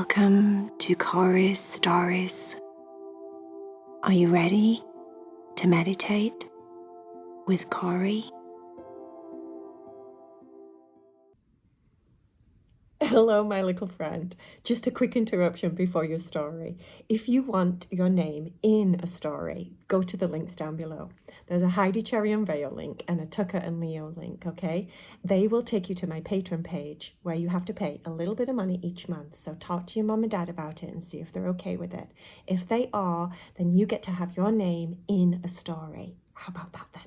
Welcome to Cory's Stories. Are you ready to meditate with Cory? Hello, my little friend. Just a quick interruption before your story. If you want your name in a story, go to the links down below. There's a Heidi Cherry and Vale link and a Tucker and Leo link, okay? They will take you to my Patreon page where you have to pay a little bit of money each month. So talk to your mum and dad about it and see if they're okay with it. If they are, then you get to have your name in a story. How about that then?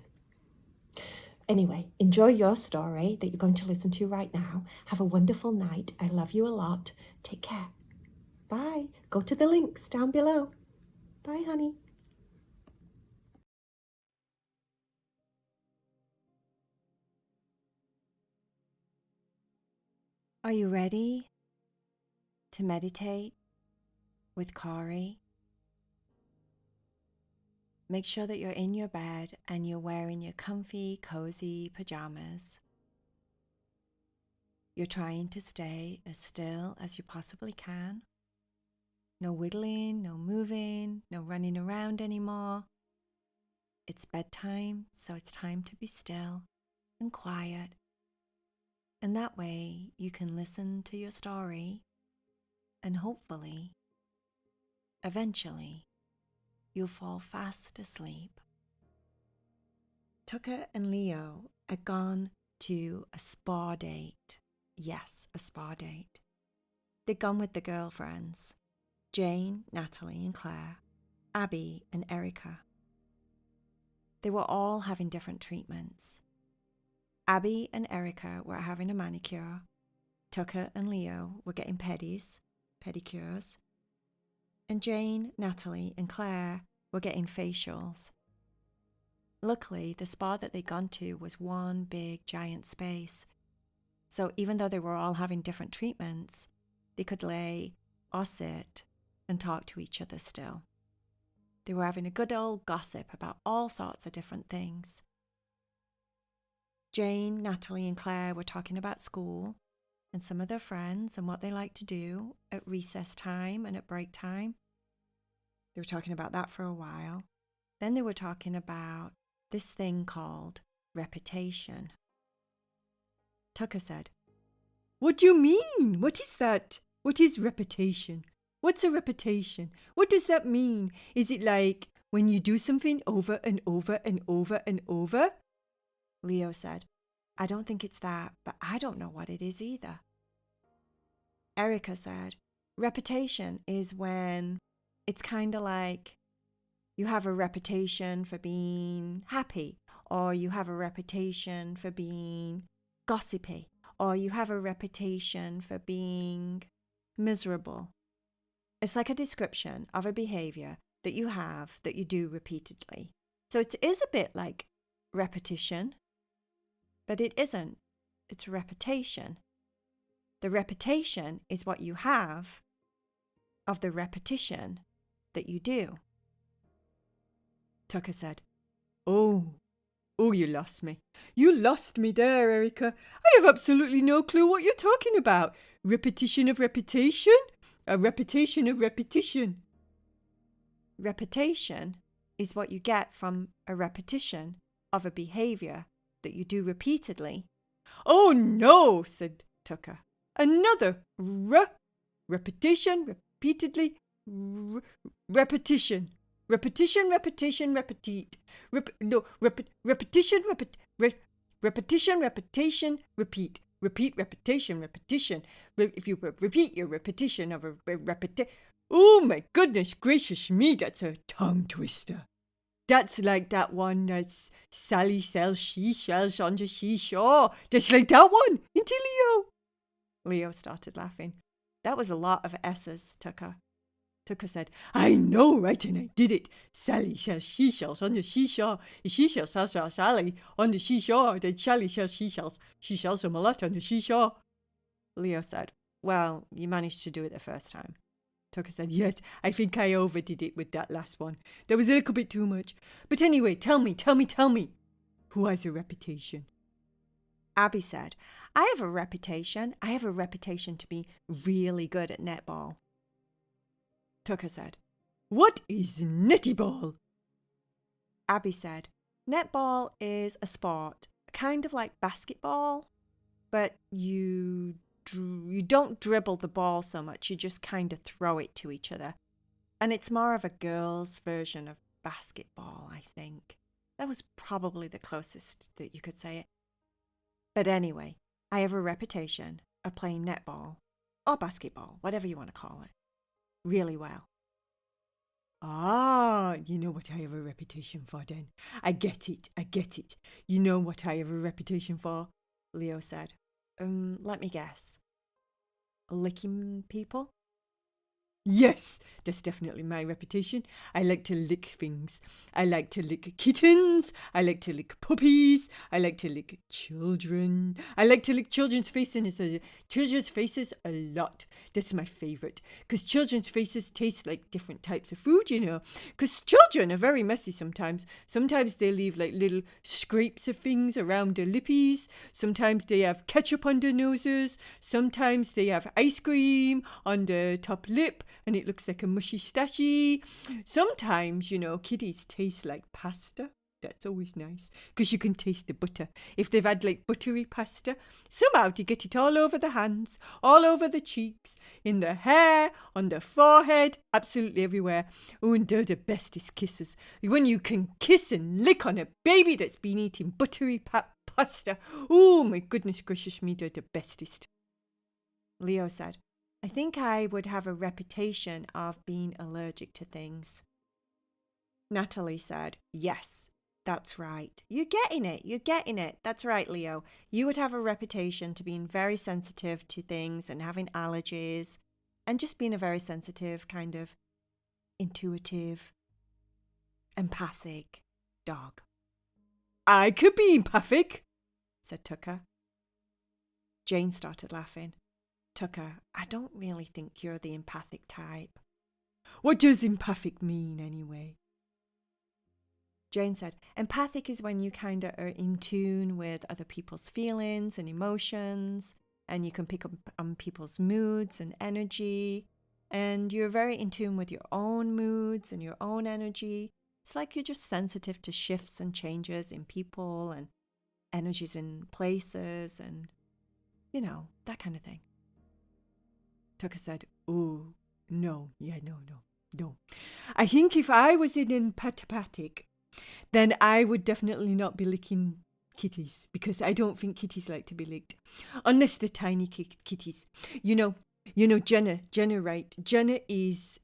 Anyway, enjoy your story that you're going to listen to right now. Have a wonderful night. I love you a lot. Take care. Bye. Go to the links down below. Bye, honey. Are you ready to meditate with Cory? Make sure that you're in your bed and you're wearing your comfy, cozy pajamas. You're trying to stay as still as you possibly can. No wiggling, no moving, no running around anymore. It's bedtime, so it's time to be still and quiet. And that way you can listen to your story and hopefully, eventually, you'll fall fast asleep. Tucker and Leo had gone to a spa date. Yes, a spa date. They'd gone with the girlfriends, Jane, Natalie and Claire, Abby and Erica. They were all having different treatments. Abby and Erica were having a manicure. Tucker and Leo were getting pedicures. And Jane, Natalie and Claire were getting facials. Luckily, the spa that they'd gone to was one big giant space. So even though they were all having different treatments, they could lay or sit and talk to each other still. They were having a good old gossip about all sorts of different things. Jane, Natalie and Claire were talking about school and some of their friends and what they like to do at recess time and at break time. They were talking about that for a while. Then they were talking about this thing called repetition. Tucker said, "What do you mean? What is that? What is repetition? What's a repetition? What does that mean? Is it like when you do something over and over and over and over?" Leo said, "I don't think it's that, but I don't know what it is either." Erica said, "Repetition is when it's kind of like you have a reputation for being happy, or you have a reputation for being gossipy, or you have a reputation for being miserable. It's like a description of a behavior that you have that you do repeatedly. So it is a bit like repetition, but it isn't. It's repetition. The repetition is what you have of the repetition that you do." Tucker said, Oh, you lost me. You lost me there, Erica. I have absolutely no clue what you're talking about. Repetition of repetition? A repetition of repetition. Repetition is what you get from a repetition of a behavior that you do repeatedly. Oh, no, said Tucker. Another repetition, repeatedly, repetition. Repetition, repeat. Repetition, repeat. Repeat, repetition. If you repeat your repetition of a repetition. Oh my goodness gracious me, that's a tongue twister. That's like that one that's Sally sells seashells on the seashore. That's like that one, isn't it, Leo? Leo started laughing. That was a lot of S's, Tucker. Tucker said, I know, right, and I did it. Sally sells seashells on the seashore. Seashells sells Sally on the seashore. Then Sally sells seashells. She sells them a lot on the seashore. Leo said, well, you managed to do it the first time. Tucker said, yes, I think I overdid it with that last one. That was a little bit too much. But anyway, tell me. Who has a reputation? Abby said, I have a reputation. I have a reputation to be really good at netball. Tucker said, "What is netball?" Abby said, "Netball is a sport, kind of like basketball, but you don't dribble the ball so much, you just kind of throw it to each other. And it's more of a girl's version of basketball, I think. That was probably the closest that you could say it. But anyway, I have a reputation of playing netball, or basketball, whatever you want to call it, really well." "Ah, you know what I have a reputation for then. I get it. You know what I have a reputation for," Leo said. Let me guess. Licking people?" "Yes, that's definitely my reputation. I like to lick things. I like to lick kittens. I like to lick puppies. I like to lick children. I like to lick children's faces a lot. That's my favorite. Because children's faces taste like different types of food, you know. Because children are very messy sometimes. Sometimes they leave like little scrapes of things around their lippies. Sometimes they have ketchup on their noses. Sometimes they have ice cream on the top lip and it looks like a mushy stashy. Sometimes, you know, kitties taste like pasta. That's always nice because you can taste the butter. If they've had like buttery pasta, somehow they get it all over the hands, all over the cheeks, in the hair, on the forehead, absolutely everywhere. Oh, and they're the bestest kisses. When you can kiss and lick on a baby that's been eating buttery pasta. Oh, my goodness gracious me, they're the bestest. Leo said, "I think I would have a reputation of being allergic to things." Natalie said, "Yes, that's right. You're getting it. That's right, Leo. You would have a reputation to being very sensitive to things and having allergies and just being a very sensitive, kind of intuitive, empathic dog." "I could be empathic," said Tucker. Jane started laughing. "Tucker, I don't really think you're the empathic type." "What does empathic mean anyway?" Jane said, "Empathic is when you kind of are in tune with other people's feelings and emotions, and you can pick up on people's moods and energy, and you're very in tune with your own moods and your own energy. It's like you're just sensitive to shifts and changes in people and energies in places and, you know, that kind of thing." Tucker said, "Oh, no. I think if I was an empathic, then I would definitely not be licking kitties because I don't think kitties like to be licked. Unless they're tiny kitties. You know, Jenna, right? Jenna is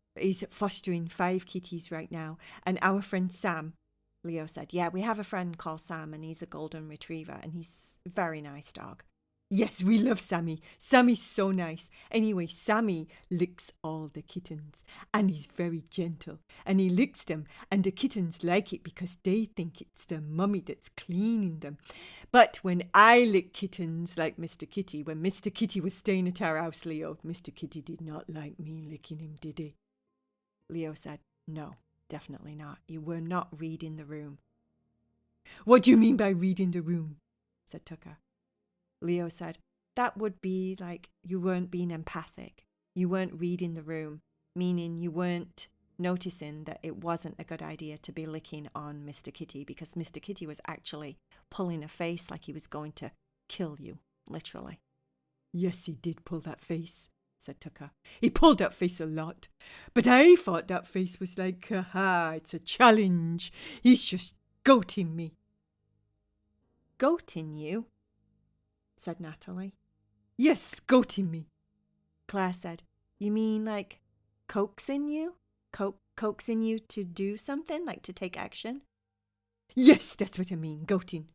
fostering 5 kitties right now. And our friend Sam," Leo said, "yeah, we have a friend called Sam and he's a golden retriever and he's a very nice dog." "Yes, we love Sammy. Sammy's so nice. Anyway, Sammy licks all the kittens and he's very gentle and he licks them and the kittens like it because they think it's their mummy that's cleaning them. But when I lick kittens like Mr. Kitty, when Mr. Kitty was staying at our house, Leo, Mr. Kitty did not like me licking him, did he?" Leo said, "No, definitely not. You were not reading the room." "What do you mean by reading the room?" said Tucker. Leo said, "That would be like you weren't being empathic. You weren't reading the room, meaning you weren't noticing that it wasn't a good idea to be licking on Mr. Kitty because Mr. Kitty was actually pulling a face like he was going to kill you, literally." "Yes, he did pull that face," said Tucker. "He pulled that face a lot. But I thought that face was like, haha, it's a challenge. He's just goating me." "Goating you?" said Natalie. "Yes, goating me." Claire said, "You mean like coaxing you? Coaxing you to do something, like to take action?" "Yes, that's what I mean. Goating.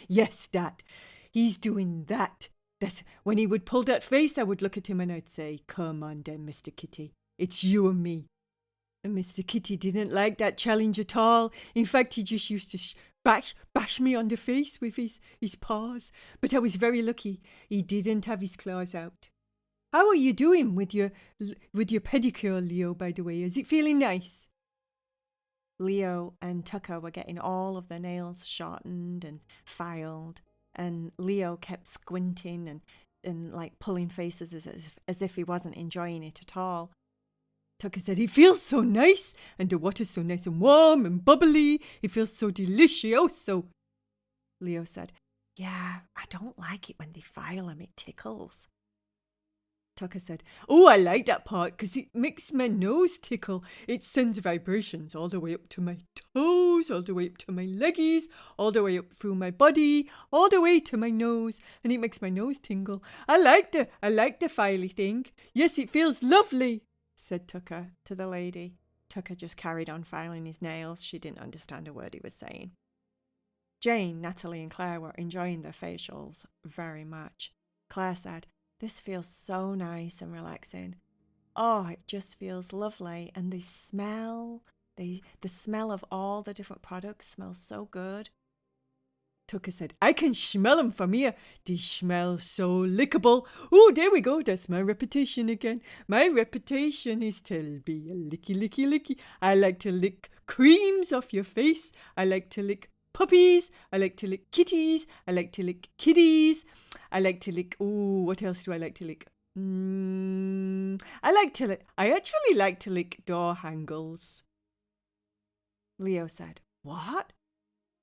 Yes, that. He's doing that. That's when he would pull that face, I would look at him and I'd say, 'Come on then, Mr. Kitty. It's you and me.' And Mr. Kitty didn't like that challenge at all. In fact, he just used to bash me on the face with his paws. But I was very lucky. He didn't have his claws out. How are you doing with your pedicure, Leo, by the way? Is it feeling nice?" Leo and Tucker were getting all of their nails sharpened and filed, and Leo kept squinting and like pulling faces as if he wasn't enjoying it at all. Tucker said, "It feels so nice, and the water's so nice and warm and bubbly. It feels so delicioso." Leo said, "Yeah, I don't like it when they file them. It tickles." Tucker said, "Oh, I like that part because it makes my nose tickle. It sends vibrations all the way up to my toes, all the way up to my leggies, all the way up through my body, all the way to my nose, and it makes my nose tingle. I like the filey thing. Yes, it feels lovely," said Tucker to the lady. Tucker just carried on filing his nails. She didn't understand a word he was saying. Jane, Natalie, and Claire were enjoying their facials very much. Claire said, "This feels so nice and relaxing. Oh, it just feels lovely. And the smell of all the different products smells so good." Tucker said, "I can smell them from here. They smell so lickable. Oh, there we go. That's my reputation again. My reputation is to be a licky, licky, licky. I like to lick creams off your face. I like to lick puppies. I like to lick kitties. I like to lick kiddies. I like to lick, what else do I like to lick? I actually like to lick door handles." Leo said, "What?"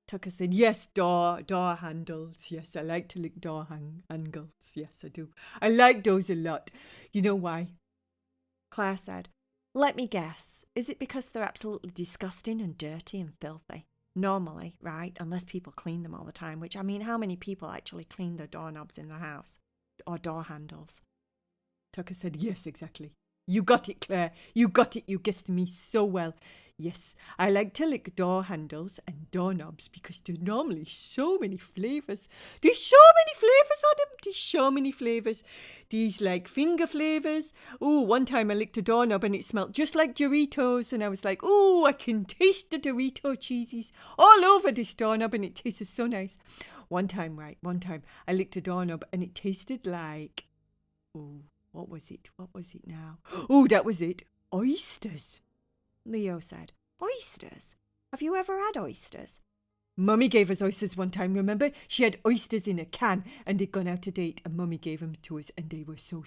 Tucker said, "Yes, door handles. Yes, I like to lick door handles. Yes, I do. I like those a lot. You know why?" Claire said, "Let me guess. Is it because they're absolutely disgusting and dirty and filthy? Normally, right? Unless people clean them all the time, which, I mean, how many people actually clean their doorknobs in the house? Or door handles?" Tucker said, "Yes, exactly. You got it, Claire. You got it. You guessed me so well. Yes, I like to lick door handles and doorknobs because there's normally so many flavors. There's so many flavors on them. There's so many flavors. These like finger flavors. Oh, one time I licked a doorknob and it smelled just like Doritos. And I was like, oh, I can taste the Dorito cheesies all over this doorknob and it tastes so nice. One time I licked a doorknob and it tasted like, what was it now? Oh, that was it. Oysters." Leo said, "Oysters? Have you ever had oysters?" "Mummy gave us oysters one time, remember? She had oysters in a can and they'd gone out to date and Mummy gave them to us and they were so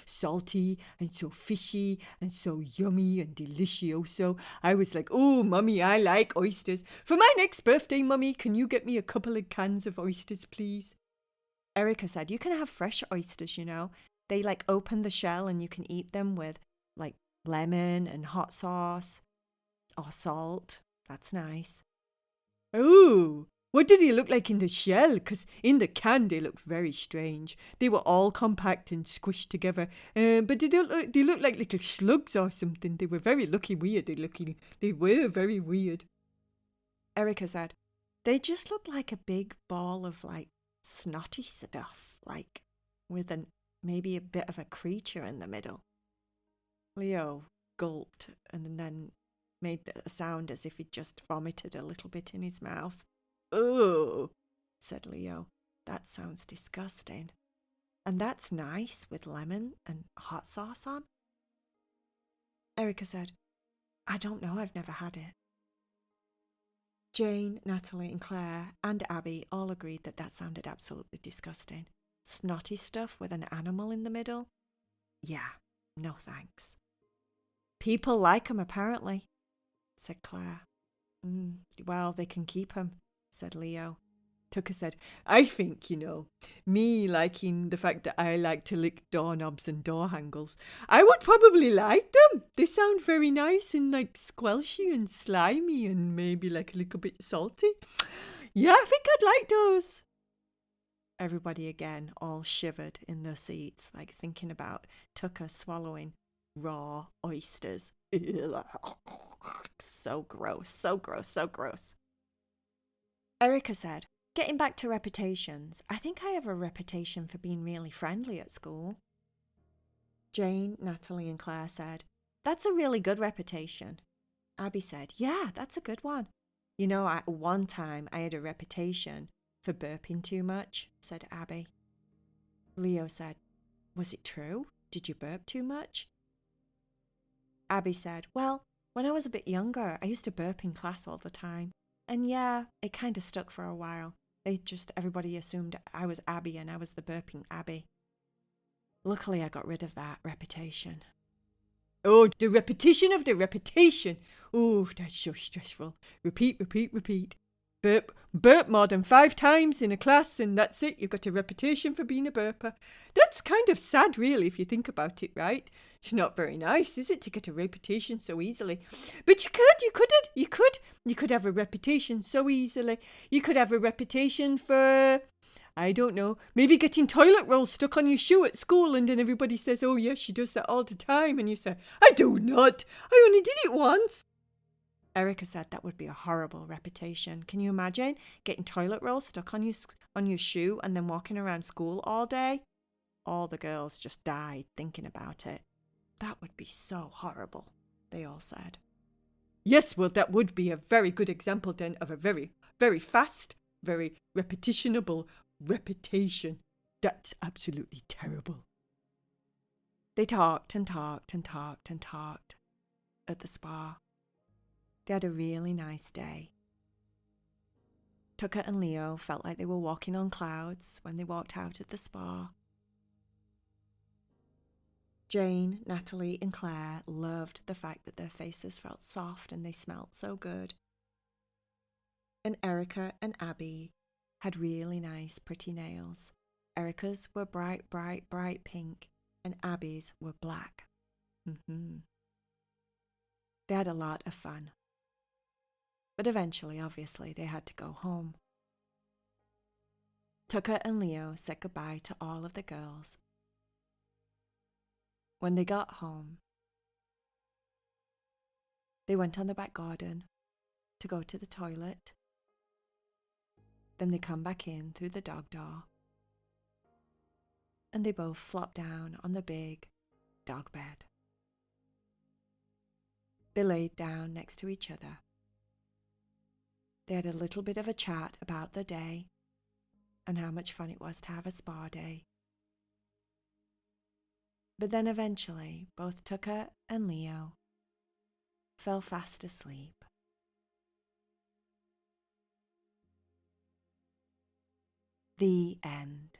salty and so fishy and so yummy and delicioso. I was like, oh, Mummy, I like oysters. For my next birthday, Mummy, can you get me a couple of cans of oysters, please?" Erica said, "You can have fresh oysters, you know. They like open the shell and you can eat them with like lemon and hot sauce or salt. That's nice." "Oh, what did they look like in the shell? Because in the can they looked very strange. They were all compact and squished together. But they looked like little slugs or something. They were very weird. They were very weird." Erica said, "They just look like a big ball of like snotty stuff, like with maybe a bit of a creature in the middle." Leo gulped and then made a sound as if he'd just vomited a little bit in his mouth. "Oh," said Leo, "that sounds disgusting. And that's nice with lemon and hot sauce on?" Erica said, "I don't know, I've never had it." Jane, Natalie, and Claire and Abby all agreed that sounded absolutely disgusting. Snotty stuff with an animal in the middle? Yeah, no thanks. "People like 'em, apparently," said Claire. Well, they can keep 'em," said Leo. Tucker said, "I think, me liking the fact that I like to lick doorknobs and door handles, I would probably like them. They sound very nice and like squelchy and slimy and maybe like a little bit salty. Yeah, I think I'd like those." Everybody again all shivered in their seats, like thinking about Tucker swallowing raw oysters. So gross, so gross, so gross. Erica said, "Getting back to reputations, I think I have a reputation for being really friendly at school." Jane, Natalie, and Claire said, "That's a really good reputation." Abby said, "Yeah, that's a good one. One time I had a reputation for burping too much," said Abby. Leo said, "Was it true? Did you burp too much?" Abby said, "Well, when I was a bit younger, I used to burp in class all the time. And yeah, it kind of stuck for a while. Everybody assumed I was Abby and I was the burping Abby. Luckily, I got rid of that reputation." Oh, the repetition of the repetition. Oh, that's so stressful. Repeat, repeat, repeat. Burp more than 5 times in a class and that's it. You've got a reputation for being a burper. That's kind of sad, really, if you think about it, right? It's not very nice, is it, to get a reputation so easily? But you could have a reputation so easily. You could have a reputation for, I don't know, maybe getting toilet roll stuck on your shoe at school and then everybody says, oh yes, she does that all the time. And you say, I do not. I only did it once. Erica said that would be a horrible reputation. Can you imagine getting toilet roll stuck on your shoe and then walking around school all day? All the girls just died thinking about it. That would be so horrible, they all said. Yes, well, that would be a very good example then of a very, very fast, very repetitionable reputation. That's absolutely terrible. They talked and talked and talked and talked at the spa. They had a really nice day. Tucker and Leo felt like they were walking on clouds when they walked out at the spa. Jane, Natalie, and Claire loved the fact that their faces felt soft and they smelled so good. And Erica and Abby had really nice, pretty nails. Erica's were bright, bright, bright pink, and Abby's were black. They had a lot of fun. But eventually, obviously, they had to go home. Tucker and Leo said goodbye to all of the girls. When they got home, they went on the back garden to go to the toilet. Then they come back in through the dog door. And they both flopped down on the big dog bed. They laid down next to each other. They had a little bit of a chat about the day and how much fun it was to have a spa day. But then eventually, both Tucker and Leo fell fast asleep. The end.